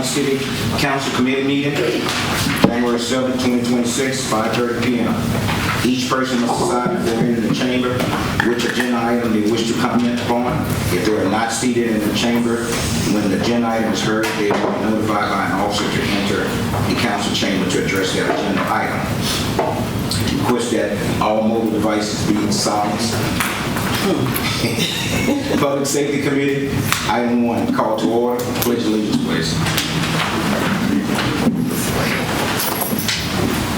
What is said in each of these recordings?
City Council Committee meeting, January 7, 2026, 5:30 p.m. Each person must decide if they're in the chamber which agenda item they wish to comment upon. If they are not seated in the chamber when the agenda item is heard, they will be notified by an officer to enter the council chamber to address their agenda item. Request that all mobile devices be silenced. Public Safety Committee, item 1, call to order. Pledge allegiance, please.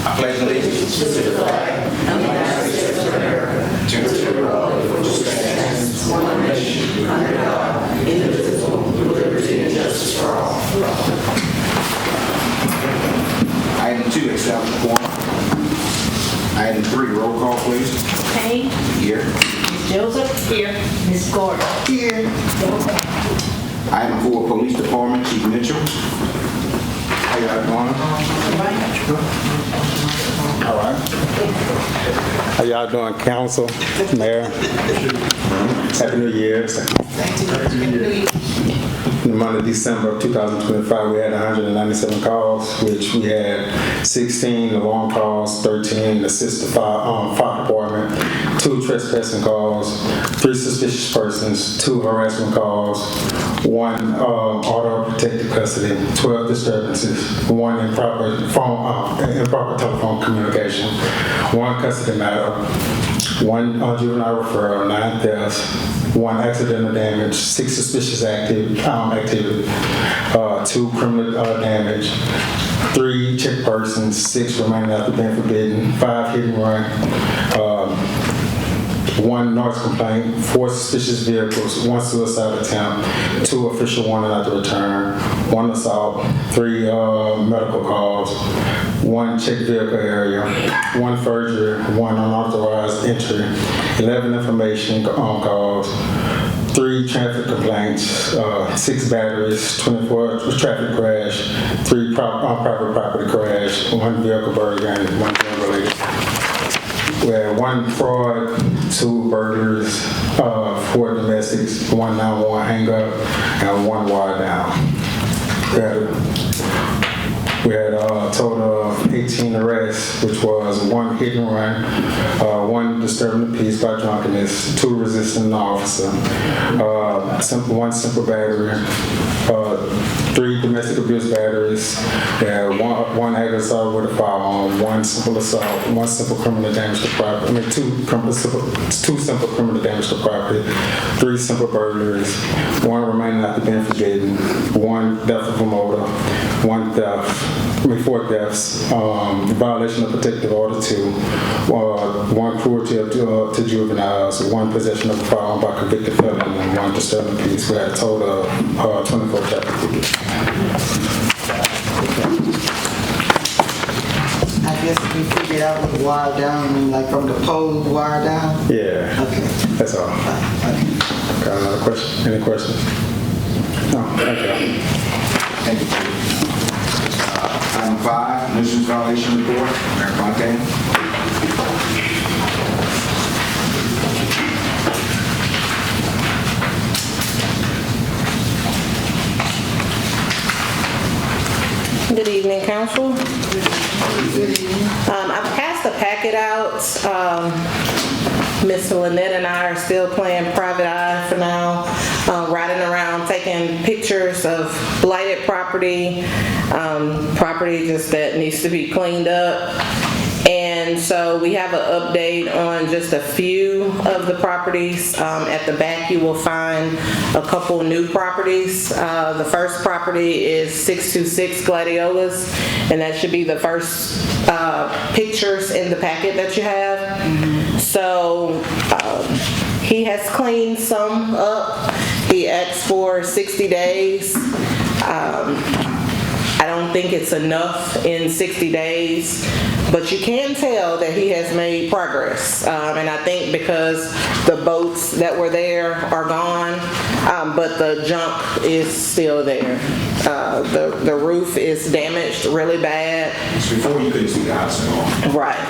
I pledge allegiance to the flag of the United States of America, to the republic which stands one nation under God, indivisible, with liberty and justice for all. Item 2, establish quorum. Item 3, roll call, please. Payne. Here. Joseph. Here. Ms. Gordon. Here. Item 4, Police Department, Chief Mitchell. How y'all doing? All right. How y'all doing, council, mayor? Happy New Year. In the month of December of 2025, we had 197 calls, which we had 16 alarm calls, 13 assist the fire department, 2 trespassing calls, 3 suspicious persons, 2 harassment calls, 1 auto protective custody, 12 disturbances, 1 improper telephone communication, 1 custody matter, 1 juvenile referral, 9 thefts, 1 accidental damage, 6 suspicious activity, 2 criminal damage, 3 check persons, 6 remaining after being forbidden, 5 hit and run, 1 noise complaint, 4 suspicious vehicles, 1 suicide attempt, 2 official warning at the return, 1 assault, 3 medical calls, 1 check vehicle area, 1 forgery, 1 unauthorized entry, 11 information calls, 3 traffic complaints, 6 batteries, 24 traffic crash, 3 private property crash, 1 vehicle burglary, and 1 drug related. We had 1 fraud, 2 burglars, 4 domestics, 1 911 hang up, and 1 wire down. We had a total of 18 arrests, which was 1 hit and run, 1 disturbing the peace by drunkenness, 2 resisting the officer, 1 simple battery, 3 domestic abuse batteries, 1 aggravated assault with a firearm, 1 simple assault, 1 simple criminal damage to property. 2 simple criminal damage to property, 3 simple burglaries, 1 remaining after being forbidden, 1 theft of a motor, 1 theft. 4 thefts, violation of protective order 2, 1 cruelty to juveniles, 1 possession of a firearm by convicted felon, and 1 disturbing peace. We had a total of 24 chapter tickets. I guess we figured out what the wire down mean, like from the pole wire down? Yeah. Okay. That's all. Okay. Got another question? Any questions? No. Okay. Thank you. Item 5, nuisance violation report. Mayor Fontaine. Good evening, council. I've passed the packet out. Miss Lynette and I are still playing private eye for now, riding around taking pictures of blighted property, property just that needs to be cleaned up. And And so we have an update on just a few of the properties. At the back, you will find a couple new properties. The first property is 626 Gladiolas, and that should be the first pictures in the packet that you have. So he has cleaned some up. He asked for 60 days. I don't think it's enough in 60 days, but you can tell that he has made progress. And I think because the boats that were there are gone, but the junk is still there. The roof is damaged really bad. It's before you couldn't see the house at all. Right.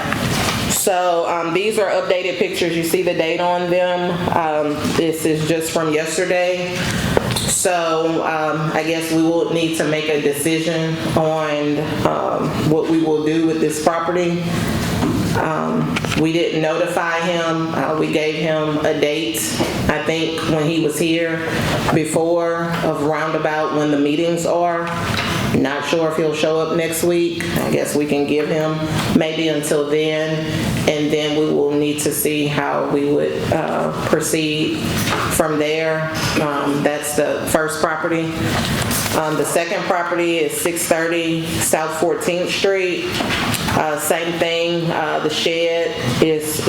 So these are updated pictures. You see the date on them. This is just from yesterday. So I guess we will need to make a decision on what we will do with this property. We didn't notify him. We gave him a date, I think, when he was here before, of roundabout when the meetings are. Not sure if he'll show up next week. I guess we can give him maybe until then, and then we will need to see how we would proceed from there. That's the first property. The second property is 630 South 14th Street. Same thing. The shed is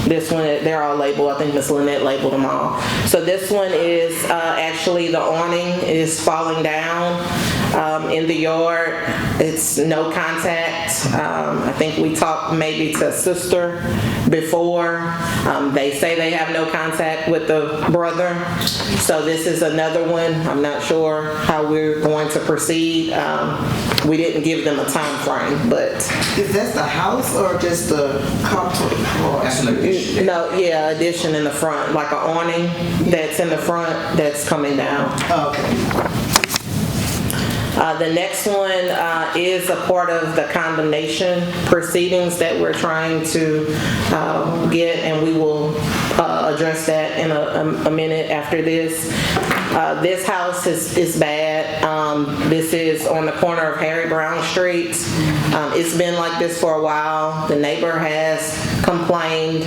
this one. They're all labeled. I think Miss Lynette labeled them all. So this one is actually the awning is falling down in the yard. It's no contact. I think we talked maybe to sister before. They say they have no contact with the brother. So this is another one. I'm not sure how we're going to proceed. We didn't give them a time frame, but Is that the house or just the carport? That's an addition. no, yeah, addition in the front, like an awning that's in the front that's coming down. Okay. The next one is a part of the condemnation proceedings that we're trying to get, and we will address that in a minute after this. This house is bad. This is on the corner of Harry Brown Street. It's been like this for a while. The neighbor has complained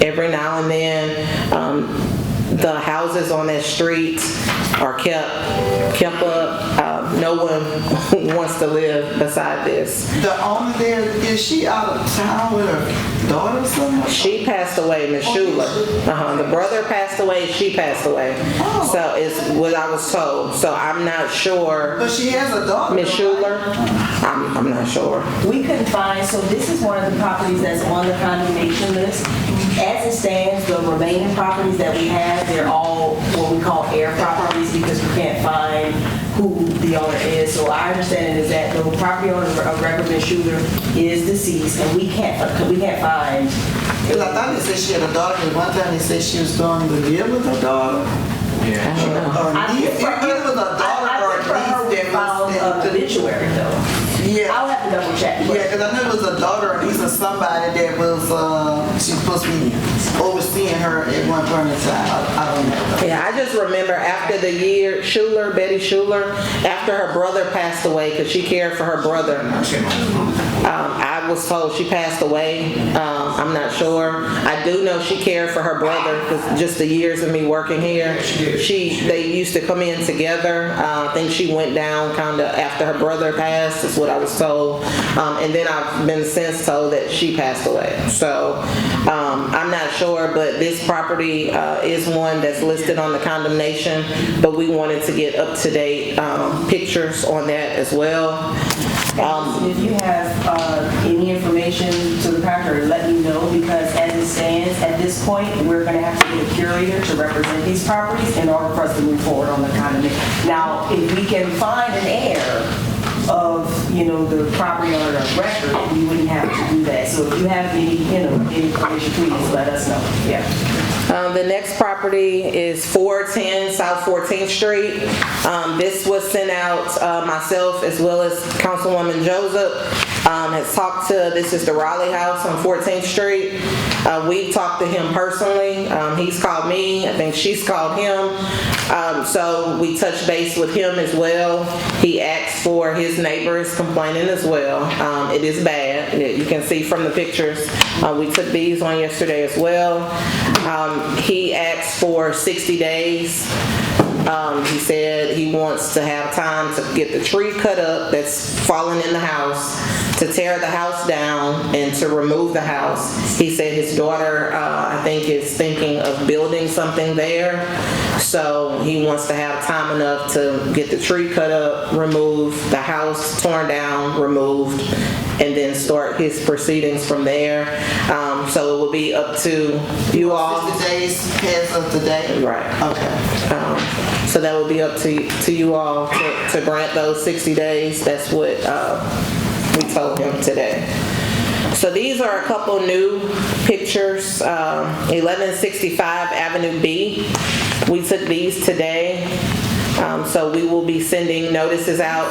every now and then. The houses on that street are kept up. No one wants to live beside this. The owner there, is she out of town with her daughter or something? She passed away, Miss Schuler. The brother passed away, she passed away. Oh. So it's what I was told. So I'm not sure. But she has a daughter. Miss right? Schuler? I'm not sure. We couldn't find, so this is one of the properties that's on the condemnation list. As it stands, the remaining properties that we have, they're all what we call air properties because we can't find who the owner is. So our understanding is that the property owner of record, Ms. Schuler, is deceased, and we can't find. Because I thought they said she had a daughter, and one time they said she was going to live with her daughter. Yeah. I don't know. Or I niece. think for Either was a daughter I or think for her, a we niece found that an was obituary though. Yeah. I'll have to double check. Yeah, because I knew it was a daughter or niece of somebody that was, she's supposed to be overseeing her at one point in time. I don't know. Yeah, I just remember after the year, Schuler, Betty Schuler, after her brother passed away, because she cared for her brother, I was told she passed away. I'm not sure. I do know she cared for her brother because just the years of me working here, they used to come in together. I think she went down kind of after her brother passed, is what I was told. And then I've been since told that she passed away. So I'm not sure, but this property is one that's listed on the condemnation, but we wanted to get up-to-date pictures on that as well. If you have any information to the contrary, let me know, because as it stands at this point, we're going to have to get a curator to represent these properties in order for us to move forward on the condemnation. Now, if we can find an heir of, the property owner of record, we wouldn't have to do that. So if you have any information, please let us know. Yeah. The next property is 410 South 14th Street. This was sent out myself as well as Councilwoman Joseph. has talked to, this is the Raleigh house on 14th Street. We talked to him personally. He's called me. I think she's called him. So we touched base with him as well. He asked for his neighbors complaining as well. It is bad. You can see from the pictures. We took these on yesterday as well. He asked for 60 days. He said he wants to have time to get the tree cut up that's fallen in the house, to tear the house down, and to remove the house. He said his daughter, I think, is thinking of building something there. So he wants to have time enough to get the tree cut up, remove the house torn down, removed, and then start his proceedings from there. So it will be up to you all. 60 days as of today? Right. Okay. So that would be up to you all to grant those 60 days. That's what we told him today. So these are a couple new pictures. 1165 Avenue B. We took these today. So we will be sending notices out,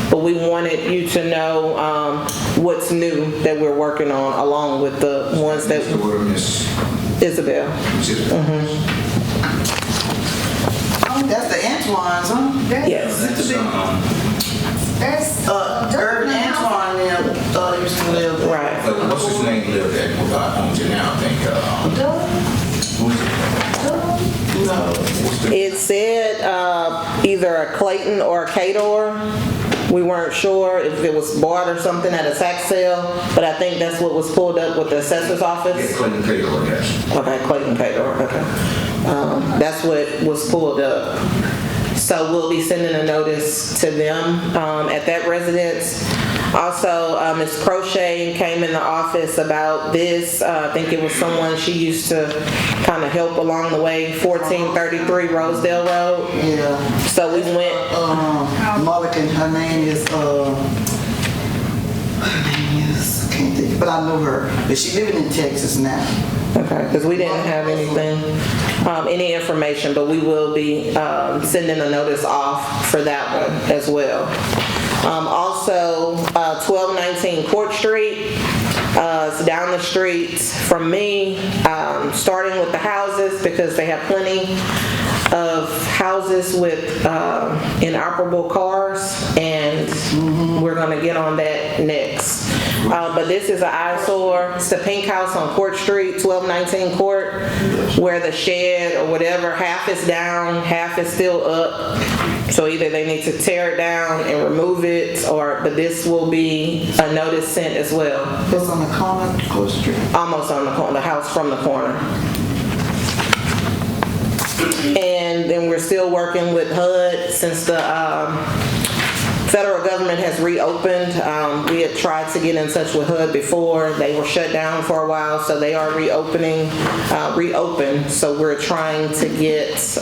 but we wanted you to know what's new that we're working on, along with the ones that Isabel. That's the Antoine's, huh? Yes. That's Urban Antoine them used to live there. Right. What's his name lived at, owns it now, I think, No. It said either a Clayton or a Cador. We weren't sure if it was bought or something at a tax sale, but I think that's what was pulled up with the assessor's office. Yeah, Clayton Cador, yes. Okay, Clayton Cador, okay. That's what was pulled up. So we'll be sending a notice to them at that residence. Also, Ms. Crochet came in the office about this. I think it was someone she used to kind of help along the way, 1433 Rosedale Road. Yeah. So we went. Mulligan, her name is, can't think, but I know her. But she living in Texas now. Okay, because we didn't have anything, any information, but we will be sending a notice off for that one as well. Also, 1219 Court Street. It's down the street from me, starting with the houses, because they have plenty of houses with inoperable cars, and we're going to get on that next. But this is an eyesore. It's the pink house on Court Street, 1219 Court, where the shed or whatever, half is down, half is still up. So either they need to tear it down and remove it, but this will be a notice sent as well. It's on the corner, Court Street. Almost on the corner, the house from the corner. And then we're still working with HUD since the federal government has reopened. We had tried to get in touch with HUD before. They were shut down for a while, so they are reopened. So we're trying to get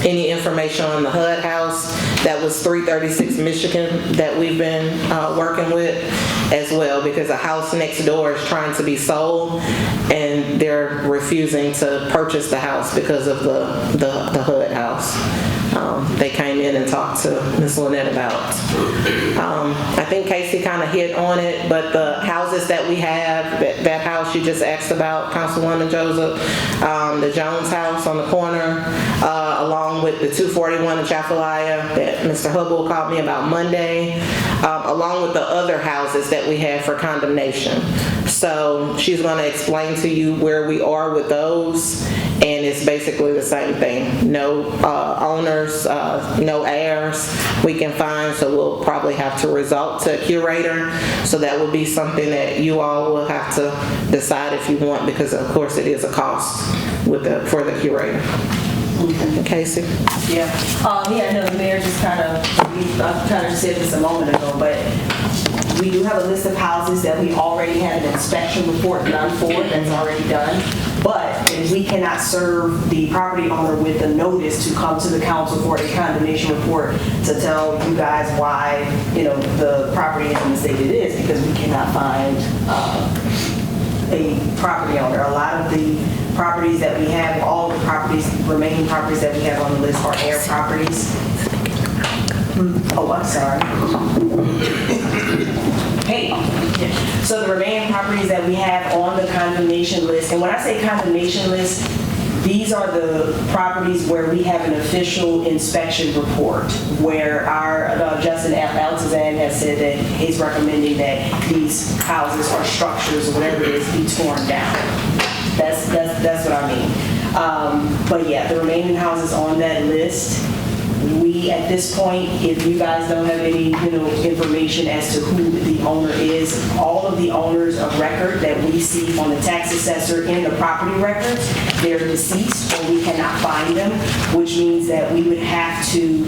any information on the HUD house. That was 336 Michigan that we've been working with as well, because a house next door is trying to be sold and they're refusing to purchase the house because of the HUD house. They came in and talked to Ms. Lynette about. I think Casey kind of hit on it, but the houses that we have, that house you just asked about, Councilwoman Joseph, the Jones house on the corner, along with the 241 in Chafalaya that Mr. Hubble called me about Monday, along with the other houses that we have for condemnation. So she's going to explain to you where we are with those, and it's basically the same thing. No owners, no heirs we can find, so we'll probably have to resort to a curator. So that will be something that you all will have to decide if you want, because of course it is a cost for the curator. Casey? Yeah, no, the mayor just I said this a moment ago, but we do have a list of houses that we already had an inspection report done for, that's already done. But we cannot serve the property owner with a notice to come to the council for a condemnation report to tell you guys why, the property is in the state it is, because we cannot find a property owner. A lot of the properties that we have, all of the remaining properties that we have on the list are air properties. Oh, I'm sorry. Hey, So the remaining properties that we have on the condemnation list, and when I say condemnation list, these are the properties where we have an official inspection report, where our Justin Altazan has said that he's recommending that these houses or structures or whatever it is be torn down. That's what I mean. But yeah, the remaining houses on that list, we, at this point, if you guys don't have any, information as to who the owner is, all of the owners of record that we see on the tax assessor in the property records, they're deceased or we cannot find them, which means that we would have to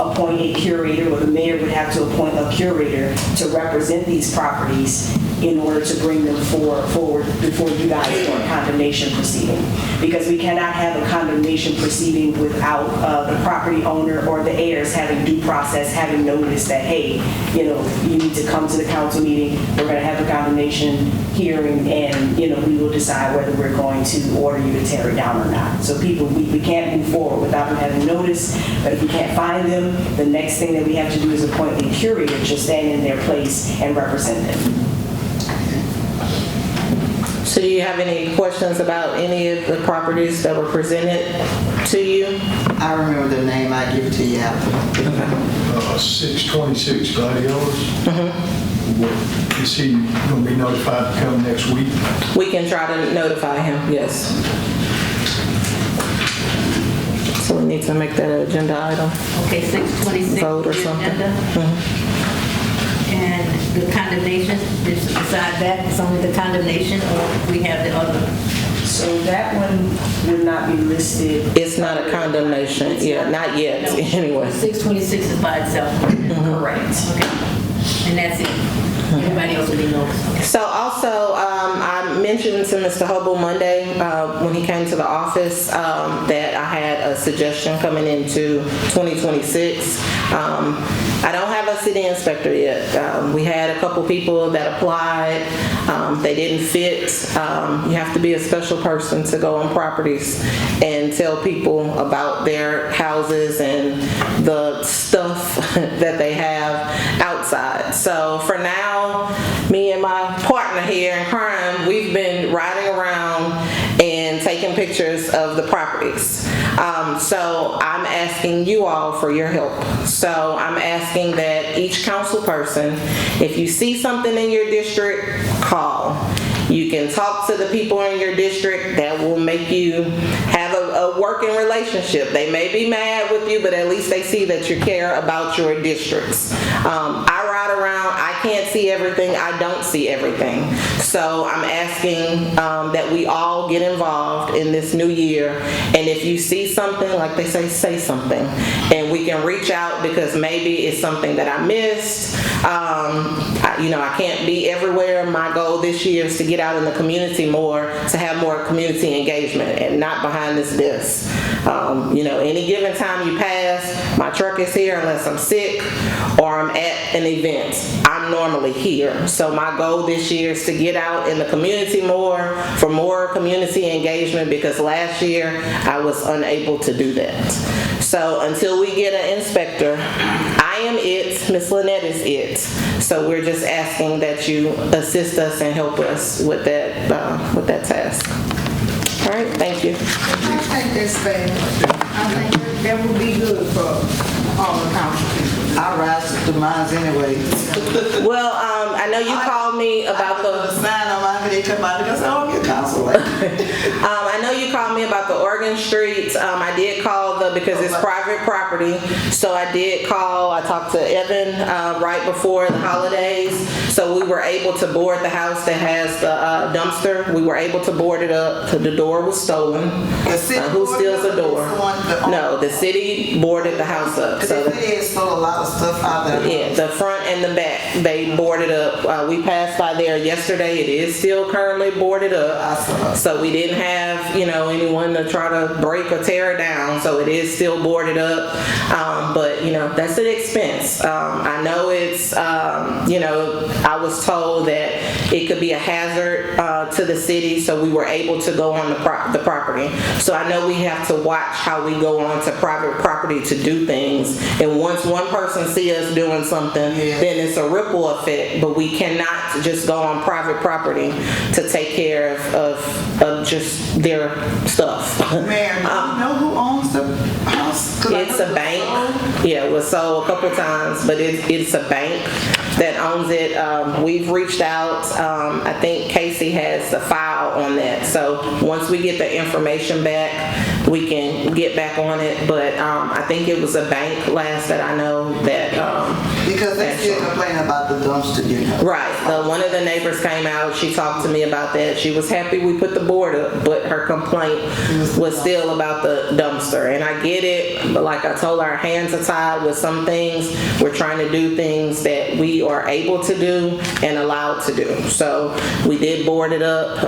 appoint a curator, or the mayor would have to appoint a curator to represent these properties in order to bring them forward before you guys do a condemnation proceeding. Because we cannot have a condemnation proceeding without the property owner or the heirs having due process, having noticed that, hey, you need to come to the council meeting, we're going to have a condemnation hearing, and, we will decide whether we're going to order you to tear it down or not. So people, we can't move forward without them having notice, but if we can't find them, the next thing that we have to do is appoint a curator to stand in their place and represent them. So do you have any questions about any of the properties that were presented to you? I remember the name, I give it to you after. 626 Gladiolus. Is he going to be notified to come next week? We can try to notify him, yes. So we need to make that an agenda item. Okay, 626 Vote or is the something. agenda. And the condemnation, besides that, it's only the condemnation, or we have the other? So that one would not be listed. It's not a condemnation, yeah, not yet, No. anyway. 626 is by itself. Correct. Okay. And that's it. Everybody else will be noticed. Okay. So also, I mentioned to Mr. Hubble Monday when he came to the office that I had a suggestion coming into 2026. I don't have a city inspector yet. We had a couple people that applied. They didn't fit. You have to be a special person to go on properties and tell people about their houses and the stuff that they have outside. So for now, me and my partner here in crime, we've been riding around and taking pictures of the properties. So I'm asking you all for your help. So I'm asking that each council person, if you see something in your district, call. You can talk to the people in your district. That will make you have a working relationship. They may be mad with you, but at least they see that you care about your districts. I ride around, I can't see everything, I don't see everything. So I'm asking that we all get involved in this new year. And if you see something, like they say something. And we can reach out, because maybe it's something that I missed. I can't be everywhere. My goal this year is to get out in the community more, to have more community engagement and not behind this desk. Any given time you pass, my truck is here unless I'm sick or I'm at an event. I'm normally here. So my goal this year is to get out in the community more, for more community engagement, because last year I was unable to do that. So until we get an inspector, I am it, Miss Lynette is it. So we're just asking that you assist us and help us with that task. All right, thank you. I think that's fair. I think that would be good for all the council people. I rise to mines anyway. Well, I know you called me about The the. sign on mine, they come out, and say, oh, you're council. I know you called me about the Oregon Street. I did call because it's private property. So I did call. I talked to Evan right before the holidays. So we were able to board the house that has the dumpster. We were able to board it up. The door was stolen. The city Who steals the door? the No, the city boarded the house up. The So city has stole a lot of stuff out there. yeah, the front and the back, they boarded up. We passed by there yesterday. It is still still currently boarded up. So we didn't have, anyone to try to break or tear it down. So it is still boarded up. But, that's an expense. I know it's, I was told that it could be a hazard to the city, so we were able to go on the property. So I know we have to watch how we go on to private property to do things. And once one person see us doing something, then it's a ripple effect. But we cannot just go on private property to take care of just their stuff. Mayor, do you know who owns the house? 'Cause It's a bank. Yeah, it was sold a couple times, but it's a bank that owns it. We've reached out. I think Casey has the file on that. So once we get the information back, we can get back on it. But I think it was a bank last that I know that. Because they still complaining about the dumpster, Right. One of the neighbors came out. She talked to me about that. She was happy we put the board up, but her complaint was still about the dumpster. And I get it, but like I told her, our hands are tied with some things. We're trying to do things that we are able to do and allowed to do. So we did board it up.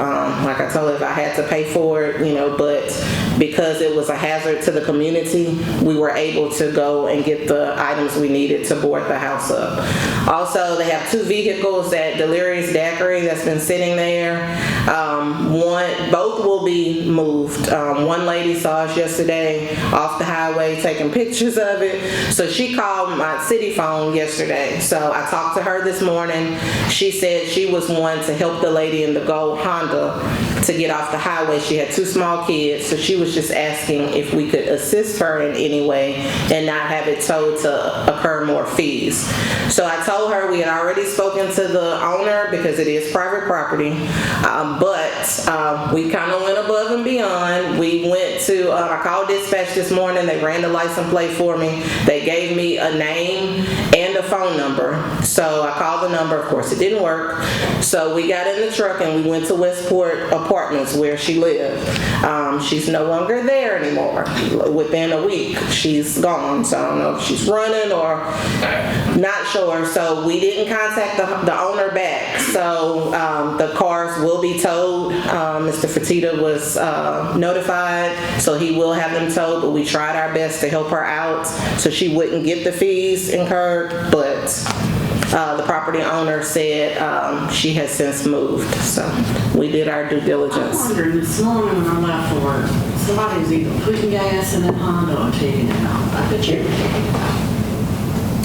Like I told her, if I had to pay for it, but because it was a hazard to the community, we were able to go and get the items we needed to board the house up. Also, they have 2 vehicles at Delirious Daiquiri that's been sitting there. Both will be moved. One lady saw us yesterday off the highway taking pictures of it. So she called my city phone yesterday. So I talked to her this morning. She said she was one to help the lady in the gold Honda to get off the highway. She had 2 small kids, so she was just asking if we could assist her in any way and not have it towed to incur more fees. So I told her we had already spoken to the owner because it is private property, but we kind of went above and beyond. We went to, I called dispatch this morning. They ran the license plate for me. They gave me a name and a phone number. So I called the number. Of course, it didn't work. So we got in the truck and we went to Westport Apartments where she lived. She's no longer there anymore. Within a week, she's gone. So I don't know if she's running or not sure. So we didn't contact the owner back. So the cars will be towed. Mr. Fertitta was notified, so he will have them towed, but we tried our best to help her out so she wouldn't get the fees incurred, but the property owner said she has since moved. So we did our due diligence. I'm wondering, this morning when I left for work, somebody was either putting gas in that Honda or taking it out. I bet you were taking it out.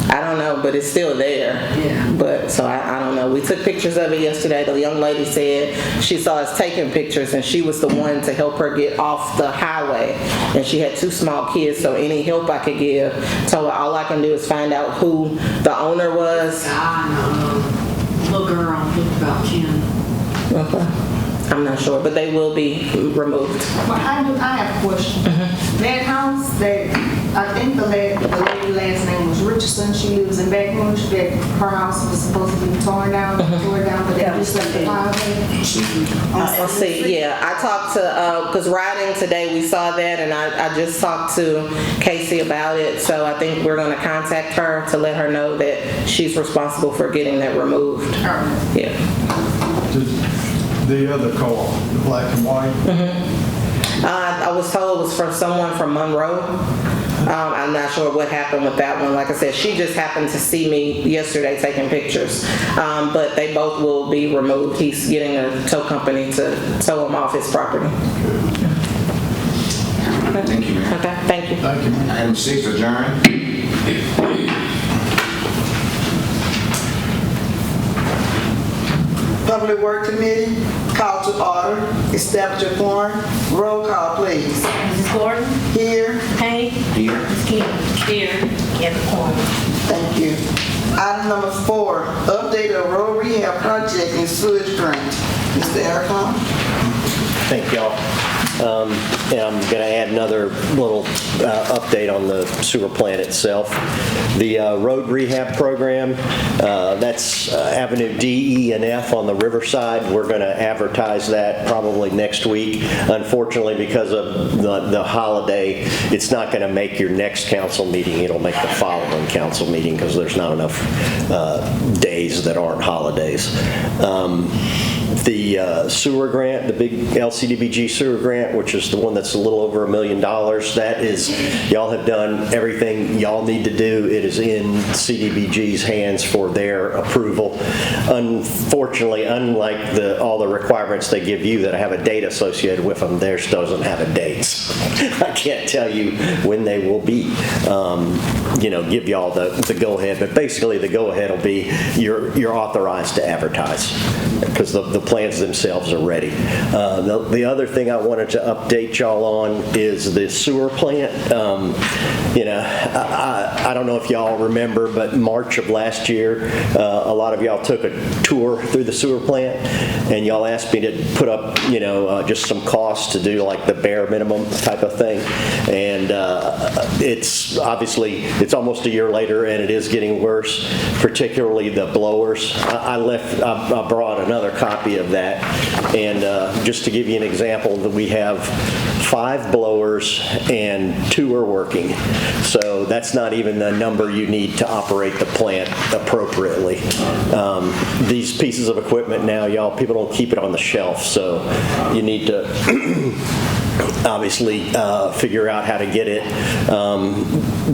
I don't know, but it's still there. Yeah. But so I don't know. We took pictures of it yesterday. The young lady said she saw us taking pictures and she was the one to help her get off the highway. And she had 2 small kids, so any help I could give, told her all I can do is find out who the owner was. I know. Little girl, looked about 10. Okay. I'm not sure, but they will be removed. Well, I have a question. That house that, I think the lady last name was Richardson, she lives in Baton Rouge, that her house was supposed to be torn down, but they just left the highway. See, yeah, I talked to, because riding today we saw that and I just talked to Casey about it, so I think we're going to contact her to let her know that she's responsible for getting that removed. Yeah. The other car, the black and white. I was told it was from someone from Monroe. I'm not sure what happened with that one. Like I said, she just happened to see me yesterday taking pictures. But they both will be removed. He's getting a tow company to tow him off his property. Thank you, Mayor. Okay, thank you. Thank you. Item 6, adjourn. Public Work Committee, call to order, establish a quorum, roll call please. Mrs. Gordon? Here, Payne? Here. Ms. King? Here. Kevin Corn. thank you. Item number 4, update of road rehab project and sewage grant. Mr. Erickson? Thank y'all. And I'm going to add another little update on the sewer plant itself. The road rehab program, that's Avenue D, E, and F on the Riverside. We're going to advertise that probably next week. Unfortunately, because of the holiday, it's not going to make your next council meeting. It'll make the following council meeting because there's not enough days that aren't holidays. The sewer grant, the big LCDBG sewer grant, which is the one that's a little over $1 million, that is, y'all have done everything y'all need to do. It is in CDBG's hands for their approval. Unfortunately, unlike all the requirements they give you that have a date associated with them, theirs doesn't have a date. I can't tell you when they will be, give y'all the go-ahead, but basically the go-ahead will be you're authorized to advertise because the plans themselves are ready. The other thing I wanted to update y'all on is the sewer plant. I don't know if y'all remember, but March of last year, a lot of y'all took a tour through the sewer plant, and y'all asked me to put up, just some costs to do like the bare minimum type of thing. And it's almost a year later, and it is getting worse, particularly the blowers. I brought another copy of that, and just to give you an example, that we have 5 blowers and 2 are working. So that's not even the number you need to operate the plant appropriately. These pieces of equipment now, y'all, people don't keep it on the shelf, so you need to obviously figure out how to get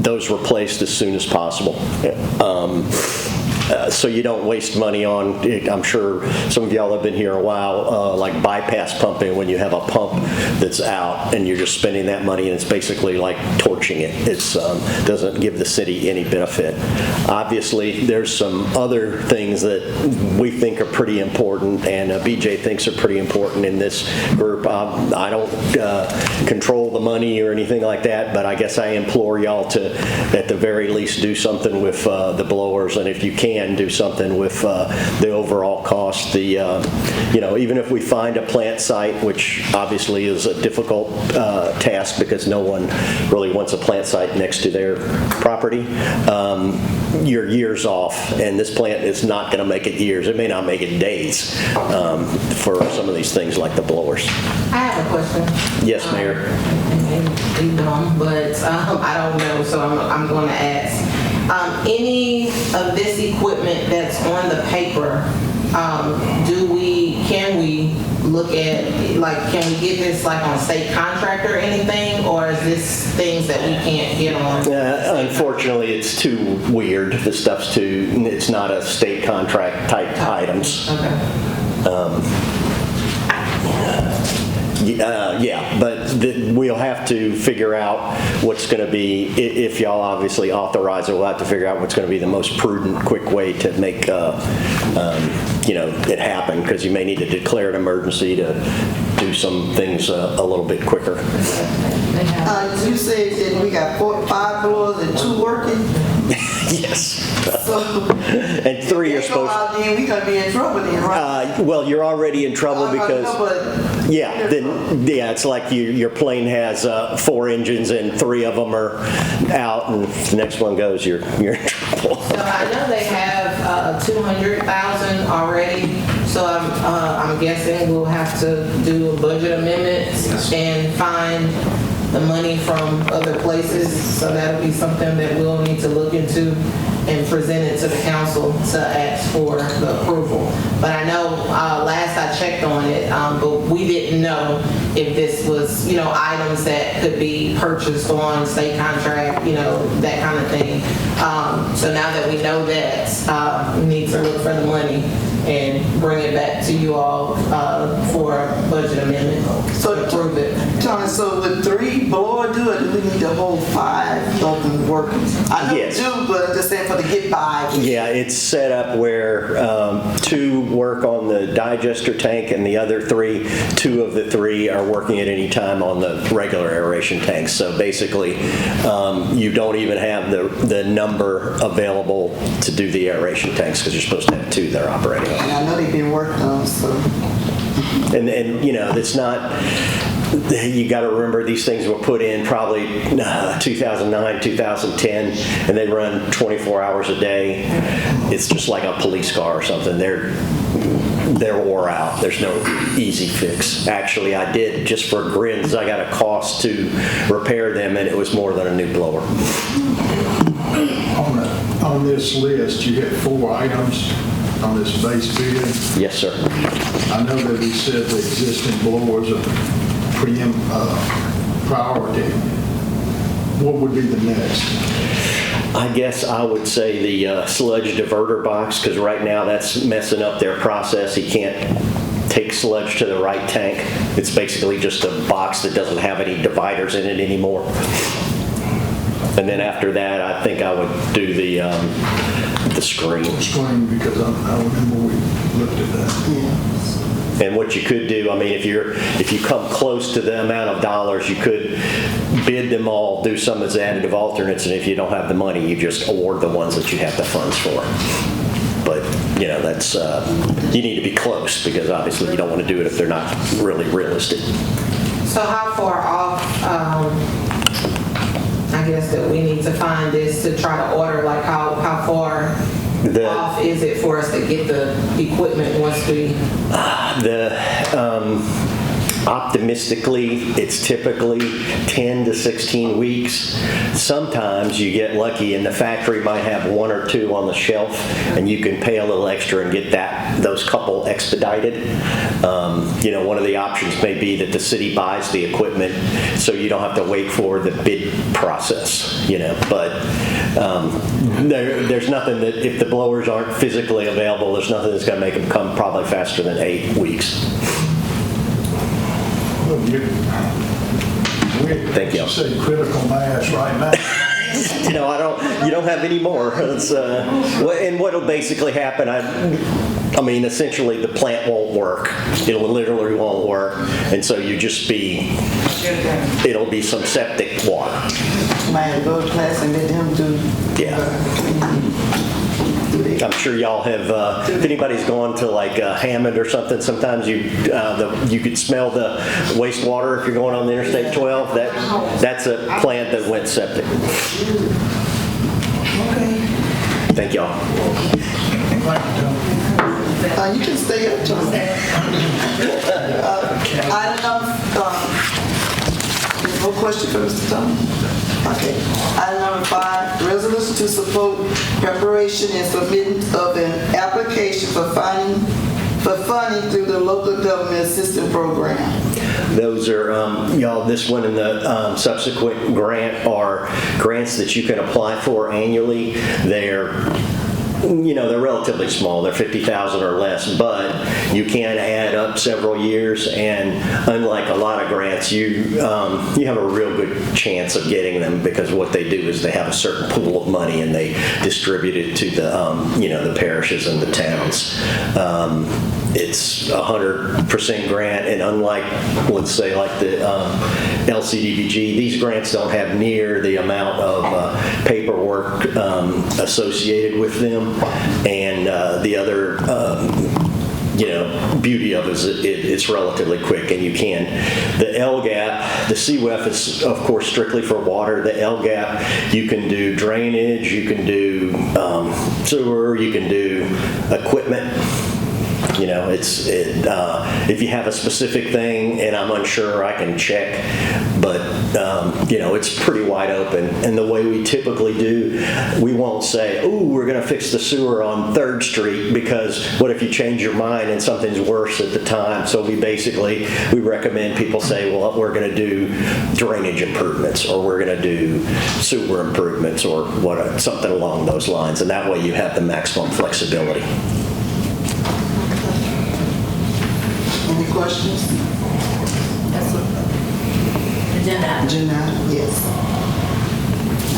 those replaced as soon as possible. So you don't waste money on, I'm sure some of y'all have been here a while, like bypass pumping, when you have a pump that's out and you're just spending that money and it's basically like torching it. It doesn't give the city any benefit. Obviously, there's some other things that we think are pretty important, and BJ thinks are pretty important in this group. I don't control the money or anything like that, but I guess I implore y'all to, at the very least, do something with the blowers, and if you can, do something with the overall cost. Even if we find a plant site, which obviously is a difficult task because no one really wants a plant site next to their property, you're years off, and this plant is not going to make it years. It may not make it days for some of these things like the blowers. I have a question. Yes, Mayor. But I don't know, so I'm going to ask. Any of this equipment that's on the paper, can we look at, like, can we get this like on state contract or anything, or is this things that we can't get on? Unfortunately, it's too weird. The stuff's it's not a state contract type items. Okay. But we'll have to figure out what's going to be, if y'all obviously authorize it, we'll have to figure out what's going to be the most prudent, quick way to make it happen, because you may need to declare an emergency to do some things a little bit quicker. You said that we got 5 blowers and 2 working? Yes. So, and 3 are supposed to. Then we're going to be in trouble then, right? Well, you're already in trouble because. It's like your plane has 4 engines and 3 of them are out, and the next one goes, you're in trouble. So I know they have 200,000 already. So I'm guessing we'll have to do a budget amendment and find the money from other places. So that'll be something that we'll need to look into and present it to the council to ask for the approval. But I know last I checked on it, but we didn't know if this was, items that could be purchased on state contract, that kind of thing. So now that we know that, we need to look for the money and bring it back to you all for a budget amendment to approve it. Tony, so with 3 blower do it, do we need the whole 5 of them working? I know we do, but I'm just saying for the get by. Yeah, it's set up where 2 work on the digester tank, and the other 2 of the 3 are working at any time on the regular aeration tanks. So basically, you don't even have the number available to do the aeration tanks, because you're supposed to have 2 that are operating. And I know they've been worked on, so. And it's not, you got to remember these things were put in probably 2009, 2010, and they run 24 hours a day. It's just like a police car or something. They're wore out. There's no easy fix. Actually, I did, just for grins, I got a cost to repair them, and it was more than a new blower. On this list, you had 4 items. on this base bid? Yes, sir. I know that he said the existing blowers are priority. What would be the next? I guess I would say the sludge diverter box, because right now that's messing up their process. He can't take sludge to the right tank. It's basically just a box that doesn't have any dividers in it anymore. And then after that, I think I would do the screen. Screen, because I remember we looked at that. And what you could do, I mean, if you come close to the amount of dollars, you could bid them all, do some as additive alternates, and if you don't have the money, you just award the ones that you have the funds for. But, you know, that's, you need to be close, because obviously you don't want to do it if they're not really realistic. So how far off, I guess that we need to find this to try to order, like how far off is it for us to get the equipment once we... Optimistically, it's typically 10 to 16 weeks. Sometimes you get lucky and the factory might have one or two on the shelf and you can pay a little extra and get those couple expedited. You know, one of the options may be that the city buys the equipment so you don't have to wait for the bid process, you know, but there's nothing that, if the blowers aren't physically available, there's nothing that's going to make them come probably faster than 8 weeks. Thank you. Say critical mass right now. You know, you don't have any more. And what'll basically happen, I mean, essentially the plant won't work. It literally won't work. And so it'll be some septic water. Might go to class and let him do. Yeah. I'm sure y'all have, if anybody's gone to like Hammond or something, sometimes you could smell the wastewater if you're going on the Interstate 12. That's a plant that went septic. Okay. Thank y'all. You can stay up till item number, no question for Mr. Thomas? Okay. Item number 5, resolution to support preparation and submitting of an application for funding through the local government assistance program. Those are, y'all, this one and the subsequent grant are grants that you can apply for annually. They're relatively small. They're $50,000 or less, but you can add up several years. And unlike a lot of grants, you have a real good chance of getting them, because what they do is they have a certain pool of money and they distribute it to the the parishes and the towns. It's 100% grant, and unlike, let's say, like the LCDBG, these grants don't have near the amount of paperwork associated with them, and the other beauty of it is it's relatively quick, and you can. The LGAP, the CWEF is of course strictly for water. The LGAP, you can do drainage, you can do sewer, you can do equipment. You know, if you have a specific thing and I'm unsure, I can check, but it's pretty wide open. And the way we typically do, we won't say, "Ooh, we're going to fix the sewer on 3rd Street," because what if you change your mind and something's worse at the time? So we recommend people say, "Well, we're going to do drainage improvements, or we're going to do sewer improvements, or something along those lines," and that way you have the maximum flexibility. Any questions? Agenda, yes.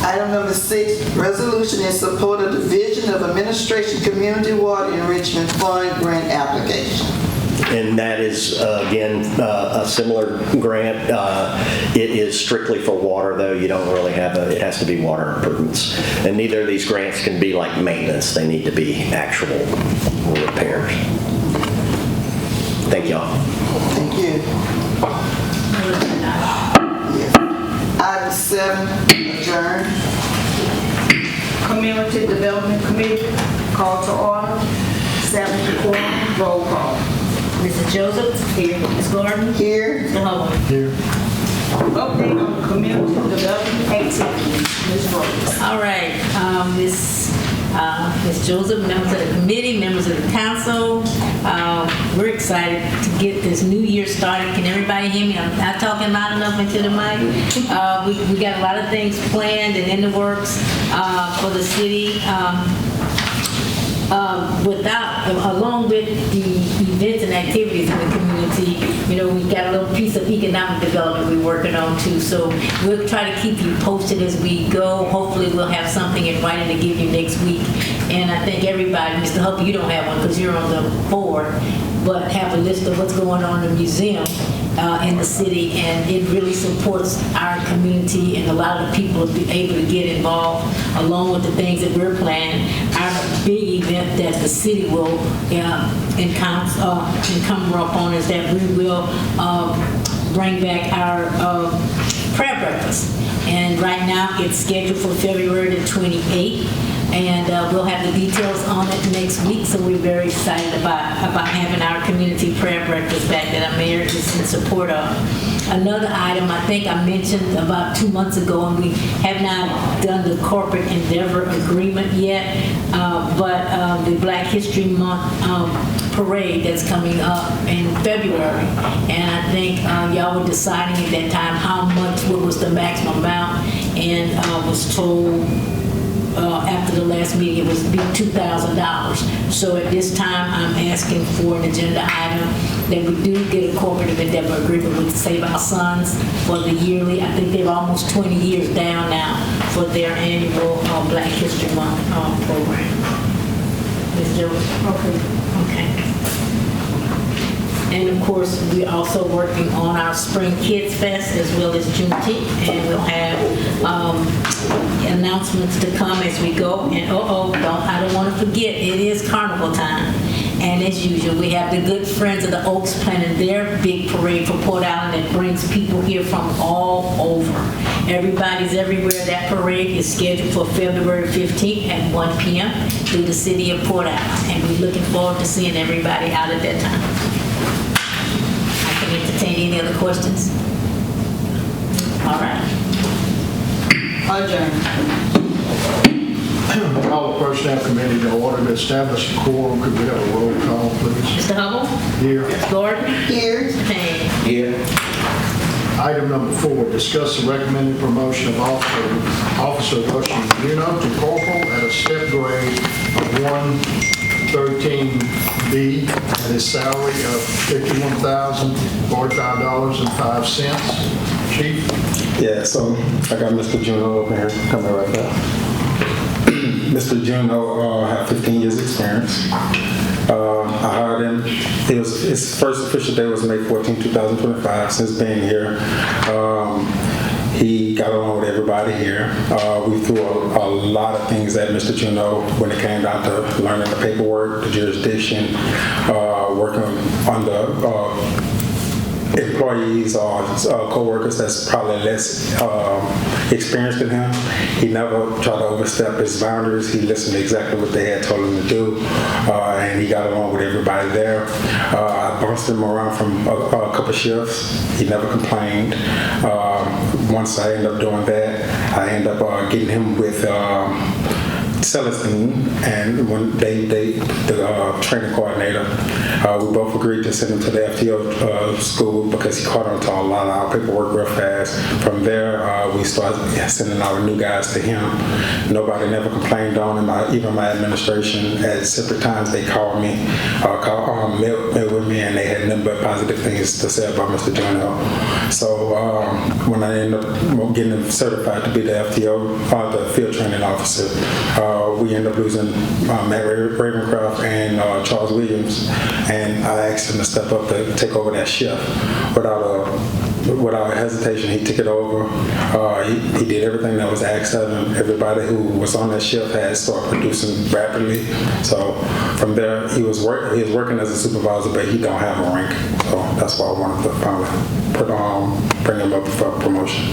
Item number 6, resolution in support of Division of Administration Community Water Enrichment Fund grant application. And that is, again, a similar grant. It is strictly for water, though. You don't really have it has to be water improvements. And neither of these grants can be like maintenance. They need to be actual repairs. Thank y'all. Thank you. Item 7, adjourn. Community Development Committee, call to order. 7, quorum, roll call. Mrs. Joseph? Here. Ms. Gordon? Here. Mr. Hubble? Here. Update on community development activity. Ms. Rose. All right, Ms. Joseph, members of the committee, members of the council. We're excited to get this new year started. Can everybody hear me? I'm not talking loud enough into the mic. We got a lot of things planned and in the works for the city. Along with the events and activities in the community, you know, we've got a little piece of economic development we're working on too. So we'll try to keep you posted as we go. Hopefully we'll have something in writing to give you next week. And I think everybody, Mr. Hubble, you don't have one because you're on the board, but have a list of what's going on in the museum in the city, and it really supports our community, and a lot of people will be able to get involved along with the things that we're planning. Our big event that the city will encumber upon is that we will bring back our prayer breakfast. And right now it's scheduled for February the 28th. And we'll have the details on it next week, so we're very excited about having our community prayer breakfast back that our mayor is in support of. Another item I think I mentioned about 2 months ago, and we have not done the corporate endeavor agreement yet, but the Black History Month parade that's coming up in February. And I think y'all were deciding at that time what was the maximum amount, and was told after the last meeting, it was $2,000. So at this time, I'm asking for an agenda item that we do get a corporate endeavor agreement with Save Our Sons for the yearly. I think they're almost 20 years down now for their annual Black History Month program. Ms. Jones? Okay. And of course, we're also working on our Spring Kids Fest as well as Juneteenth, and we'll have announcements to come as we go. And I don't want to forget, it is carnival time. And as usual, we have the good friends of the Oaks planning their big parade for Port Allen that brings people here from all over. Everybody's everywhere. That parade is scheduled for February 15th at 1 p.m. through the city of Port Allen. And we're looking forward to seeing everybody out at that time. Entertain any other questions? All right. Adjourn. Call the Personnel Committee to order to establish a quorum. Could we have a roll call, please? Mr. Hubble? Here. Gordon? Here. Mr. Payne? Here. Item number 4, discuss the recommended promotion of Officer Russian Juno to corporal at a step grade of 113B at his salary of $51,045.05. Chief? Yeah, so I got Mr. Juno over here coming right now. Mr. Juno had 15 years experience. I hired him. His first official day was May 14, 2025. Since being here, he got along with everybody here. We threw a lot of things at Mr. Juno when it came down to learning the paperwork, the jurisdiction, working on the employees or co-workers that's probably less experienced than him. He never tried to overstep his boundaries. He listened to exactly what they had told him to do, and he got along with everybody there. I bounced him around from a couple shifts. He never complained. Once I ended up doing that, I ended up getting him with Celestine, and when the training coordinator, we both agreed to send him to the FTO school because he caught on to a lot of our paperwork real fast. From there, we started sending our new guys to him. Nobody never complained on him. Even my administration, at separate times, they called me, met with me, and they had nothing but positive things to say about Mr. Juno. So when I ended up getting him certified to be the FTO, the field training officer, we ended up losing Matt Ravencroft and Charles Williams, and I asked him to step up to take over that shift. Without hesitation, he took it over. He did everything that was asked of him. Everybody who was on that shift had started producing rapidly. So from there, he was working as a supervisor, but he don't have a rank. So that's why I wanted to finally bring him up for promotion.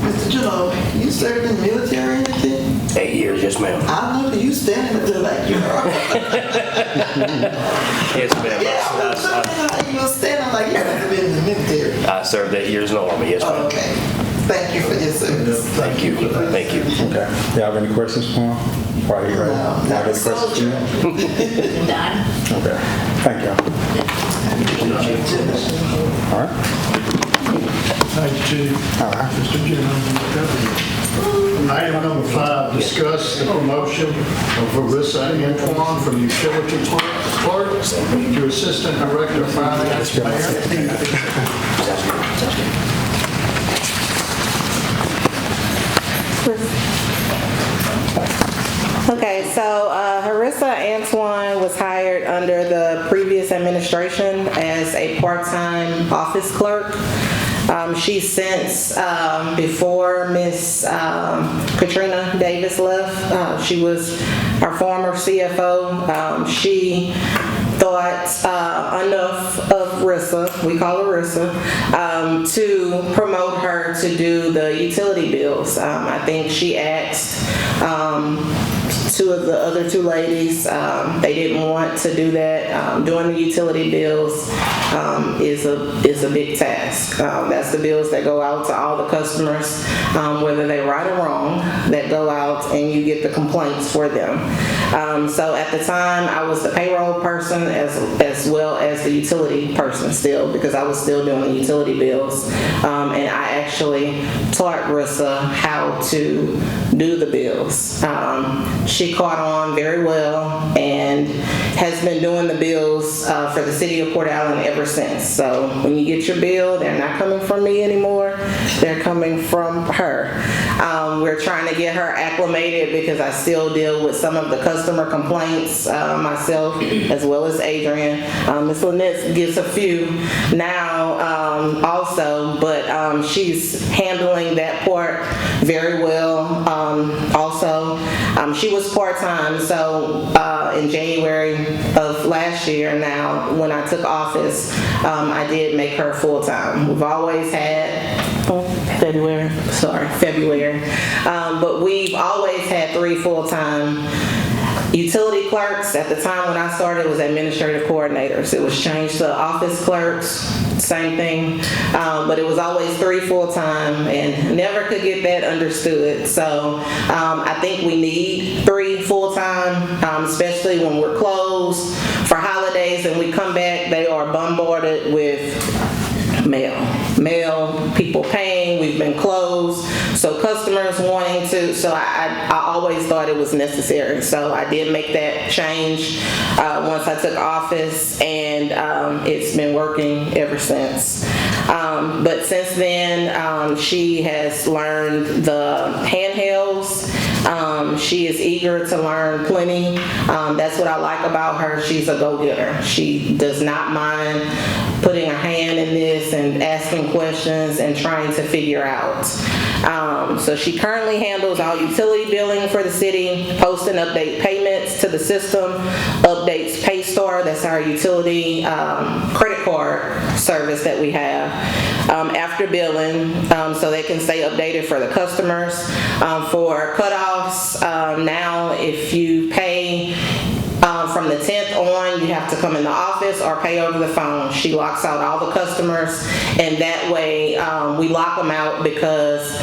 Mr. Juno, you served in the military or anything? 8 years, yes, ma'am. I know that you standing up there like you are. Yes, ma'am. Yeah, I was looking at how you were standing like you must have been in the military. I served 8 years in the Army, yes, ma'am. Okay. Thank you for your service. Thank you for that. Thank you. Okay. Y'all have any questions for him? While he ready? No, Y'all have any questions for him? Done. Okay. Thank y'all. All right. Thank you, Chief. All right. Mr. Jim. Item number 5, discuss the promotion of Larissa Antoine from utility clerk to Assistant Director of Finance. Okay, so Harissa Antoine was hired under the previous administration as a part-time office clerk. She since, before Miss Katrina Davis left, she was our former CFO. She thought enough of Rissa, we call her Rissa, to promote her to do the utility bills. I think she asked two of the other two ladies, they didn't want to do that. Doing the utility bills is a big task. That's the bills that go out to all the customers, whether they right or wrong, that go out and you get the complaints for them. So at the time, I was the payroll person as well as the utility person still, because I was still doing the utility bills. And I actually taught Rissa how to do the bills. She caught on very well and has been doing the bills for the city of Port Allen ever since. So when you get your bill, they're not coming from me anymore. They're coming from her. We're trying to get her acclimated because I still deal with some of the customer complaints myself, as well as Adrian. Ms. Lynette gets a few now also, but she's handling that part very well. Also, she was part-time, so in January of last year now, when I took office, I did make her full-time. We've always had, February, but we've always had 3 full-time utility clerks. At the time when I started, it was administrative coordinators. It was changed to office clerks, same thing, but it was always 3 full-time and never could get that understood. So I think we need 3 full-time, especially when we're closed for holidays and we come back, they are bombarded with mail, people paying, we've been closed, so customers wanting to, so I always thought it was necessary. So I did make that change once I took office, and it's been working ever since. But since then, she has learned the handhelds. She is eager to learn plenty. That's what I like about her. She's a go-getter. She does not mind putting her hand in this and asking questions and trying to figure out. So she currently handles all utility billing for the city, post and update payments to the system, updates PayStar, that's our utility credit card service that we have, after billing, so they can stay updated for the customers. For cutoffs, now if you pay from the 10th on, you have to come in the office or pay over the phone. She locks out all the customers, and that way we lock them out because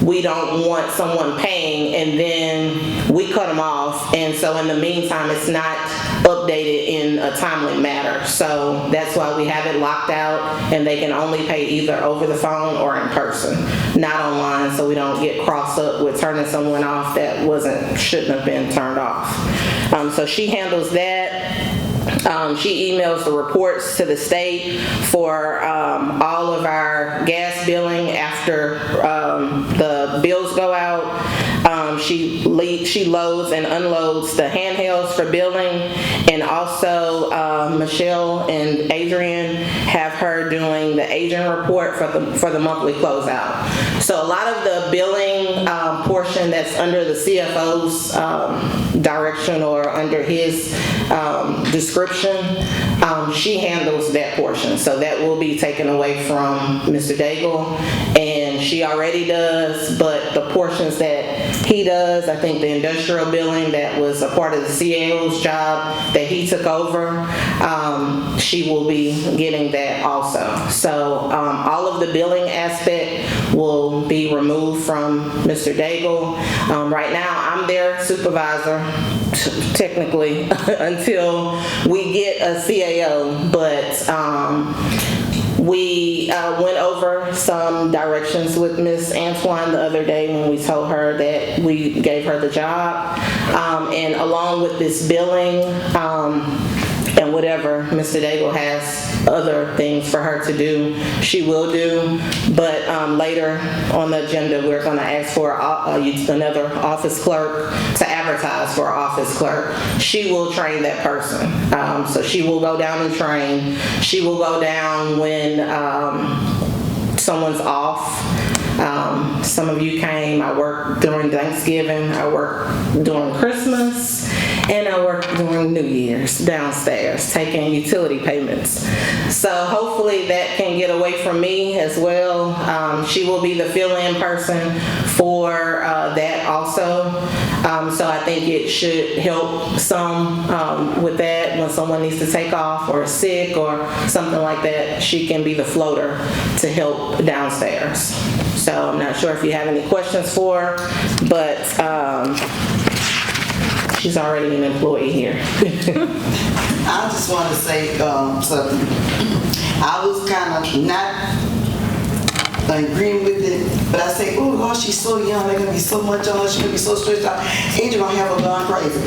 we don't want someone paying and then we cut them off, and so in the meantime it's not updated in a timely manner. So that's why we have it locked out, and they can only pay either over the phone or in person, not online, so we don't get crossed up with turning someone off that shouldn't have been turned off. So she handles that. She emails the reports to the state for all of our gas billing after the bills go out. She loads and unloads the handhelds for billing, and also Michelle and Adrian have her doing the agent report for the monthly closeout. So a lot of the billing portion that's under the CFO's direction or under his description, she handles that portion. So that will be taken away from Mr. Daigle, and she already does, but the portions that he does. I think the industrial billing that was a part of the CAO's job that he took over, she will be getting that also. So all of the billing aspect will be removed from Mr. Daigle. Right now, I'm their supervisor, technically, until we get a CAO, but we went over some directions with Miss Antoine the other day when we told her that we gave her the job. And along with this billing and whatever Mr. Daigle has other things for her to do, she will do. But later on the agenda, we're going to ask for another office clerk to advertise for an office clerk. She will train that person. So she will go down and train. She will go down when someone's off. Some of you came. I worked during Thanksgiving. I worked during Christmas. And I work during New Year's downstairs, taking utility payments. So hopefully that can get away from me as well. She will be the fill-in person for that also. So I think it should help some with that when someone needs to take off or is sick or something like that. She can be the floater to help downstairs. So I'm not sure if you have any questions for her, but she's already an employee here. I just want to say something. I was kind of not agreeing with it, but I say, oh Lord, she's so young, there's gonna be so much on her, she's gonna be so stressed out. Adrian gonna have her gone crazy.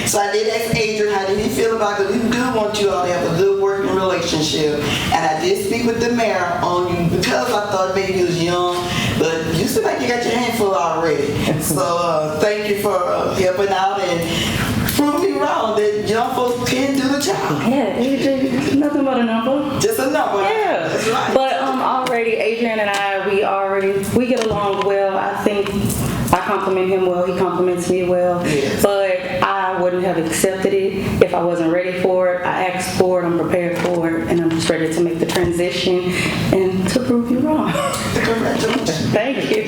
So I did ask Adrian, how did he feel about it? We do want you all to have a good working relationship. And I did speak with the mayor on you because I thought maybe you was young, but you seem like you got your hand full already. So thank you for helping out and prove me wrong that young folks can do the job. Yeah, Adrian, nothing but a number. Just a number. Yeah. That's right. But already, Adrian and I, we get along well. I think I compliment him well, he compliments me well. Yes. But I wouldn't have accepted it if I wasn't ready for it. I asked for it, I'm prepared for it, and I'm just ready to make the transition and to prove you wrong. Congratulations. Thank you.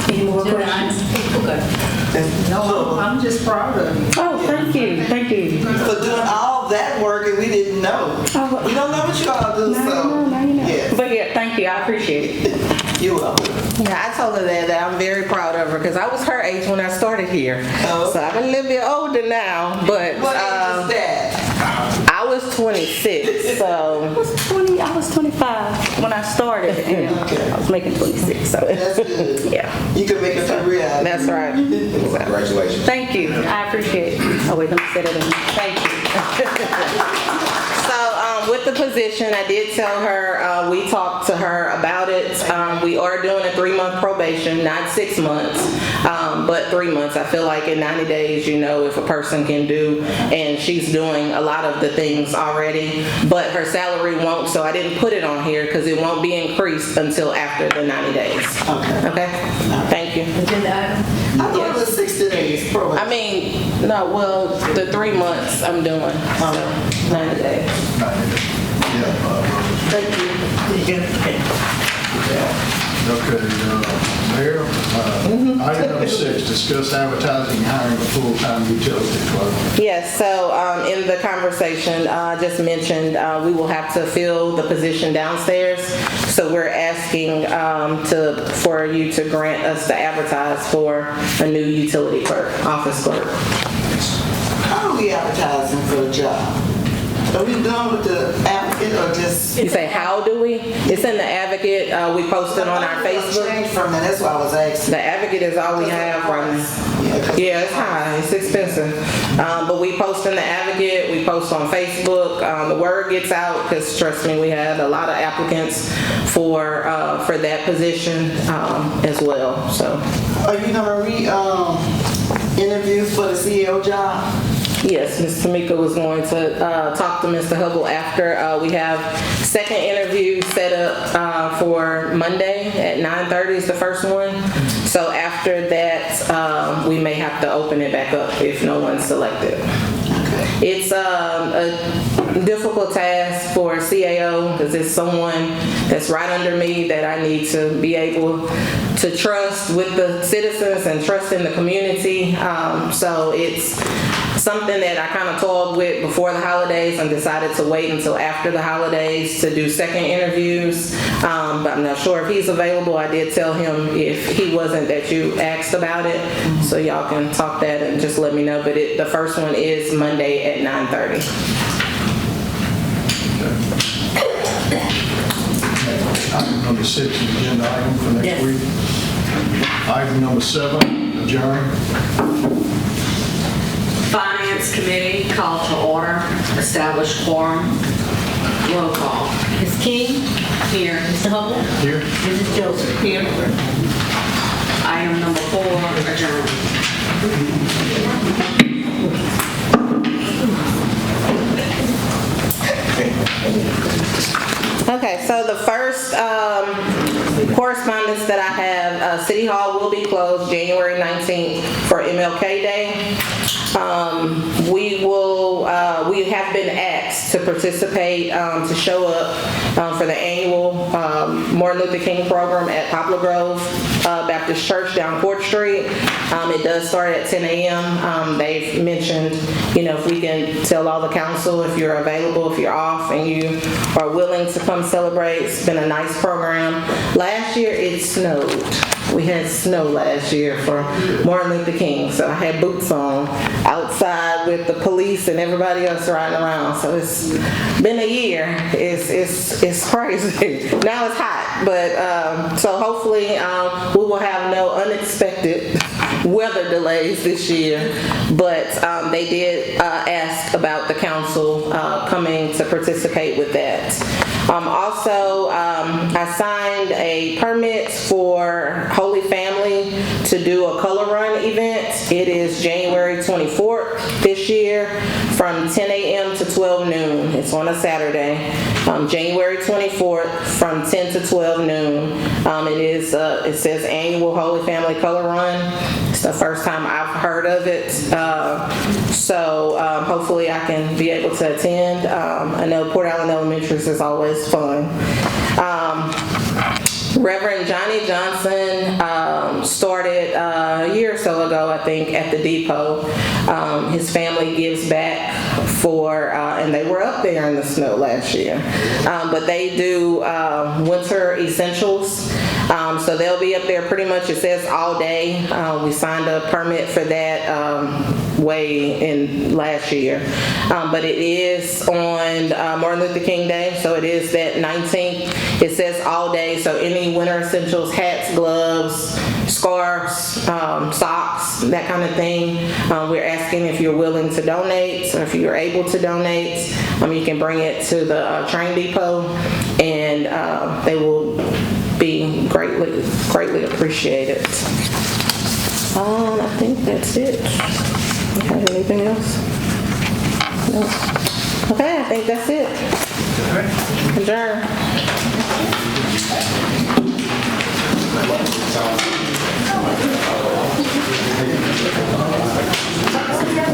Any more questions? No, I'm just proud of you. Oh, thank you, thank you. For doing all that work and we didn't know. Oh, We don't know what you all do, so. No, you know. Yes. But yeah, thank you, I appreciate it. You're welcome. Yeah, I told her that I'm very proud of her because I was her age when I started here. Oh. So I'm a little bit older now, but What age is that? I was 26, so I was 25 when I started, and I was making 26. So That's good. yeah, You can make a career out of it. that's right. Congratulations. thank you. I appreciate it. Oh wait, let me say that again. Thank you. So with the position, I did tell her, we talked to her about it. We are doing a 3-month probation, not 6 months, but 3 months. I feel like in 90 days, you know, if a person can do, and she's doing a lot of the things already, but her salary won't, so I didn't put it on here because it won't be increased until after the 90 days. Okay? Thank you. I thought it was 60 days, probably. I mean, no, well, the 3 months I'm doing, 90 days. Thank you. Okay, Mayor, item number 6, discuss advertising and hiring a full-time utility clerk. Yes, so in the conversation, I just mentioned we will have to fill the position downstairs. So we're asking for you to grant us to advertise for a new utility clerk, office clerk. How are we advertising for a job? Are we doing with the applicant or just? You say, how do we? It's in the Advocate. We posted on our Facebook. Change from that, that's why I was asking. The Advocate is all we have right now. Yeah, it's high, it's expensive. But we post in the Advocate, we post on Facebook. The word gets out because trust me, we had a lot of applicants for that position as well. So. Are you gonna interview for the CEO job? Yes, Ms. Tamika was going to talk to Mr. Hubble after. We have second interview set up for Monday at 9:30 is the first one. So after that, we may have to open it back up if no one's selected. It's difficult task for CAO because it's someone that's right under me that I need to be able to trust with the citizens and trust in the community. So it's something that I kind of toyed with before the holidays and decided to wait until after the holidays to do second interviews. But I'm not sure if he's available. I did tell him if he wasn't that you asked about it. So y'all can talk that and just let me know. But the first one is Monday at 9:30. Item number 6, agenda item for next week. Item number 7, adjourn. Finance Committee called to order, establish quorum, roll call. Ms. King? Here. Mr. Hubble? Here. Mrs. Joseph? Here. Item number 4, adjourn. Okay, so the first correspondence that I have, City Hall will be closed January 19th for MLK Day. We have been asked to participate, to show up for the annual Martin Luther King program at Poplar Grove Baptist Church down Court Street. It does start at 10 a.m. They've mentioned, if we can tell all the council if you're available, if you're off and you are willing to come celebrate. It's been a nice program. Last year it snowed. We had snow last year for Martin Luther King, so I had boots on outside with the police and everybody else riding around. So it's been a year. It's crazy. Now it's hot, but so hopefully we will have no unexpected weather delays this year. But they did ask about the council coming to participate with that. Also, I signed a permit for Holy Family to do a color run event. It is January 24th this year from 10 a.m. to 12 noon. It's on a Saturday. January 24th from 10 to 12 noon. It says annual Holy Family color run. It's the first time I've heard of it. So hopefully I can be able to attend. I know Port Allen Elementary is always fun. Reverend Johnny Johnson started a year or so ago, I think, at the depot. His family gives back and they were up there in the snow last year. But they do winter essentials. So they'll be up there pretty much, it says all day. We signed a permit for that way in last year. But it is on Martin Luther King Day, so it is that 19th. It says all day, so any winter essentials, hats, gloves, scarves, socks, that kind of thing. We're asking if you're willing to donate, or if you're able to donate. You can bring it to the train depot, and they will be greatly appreciated. I think that's it. You have anything else? No. Okay, I think that's it. Adjourn.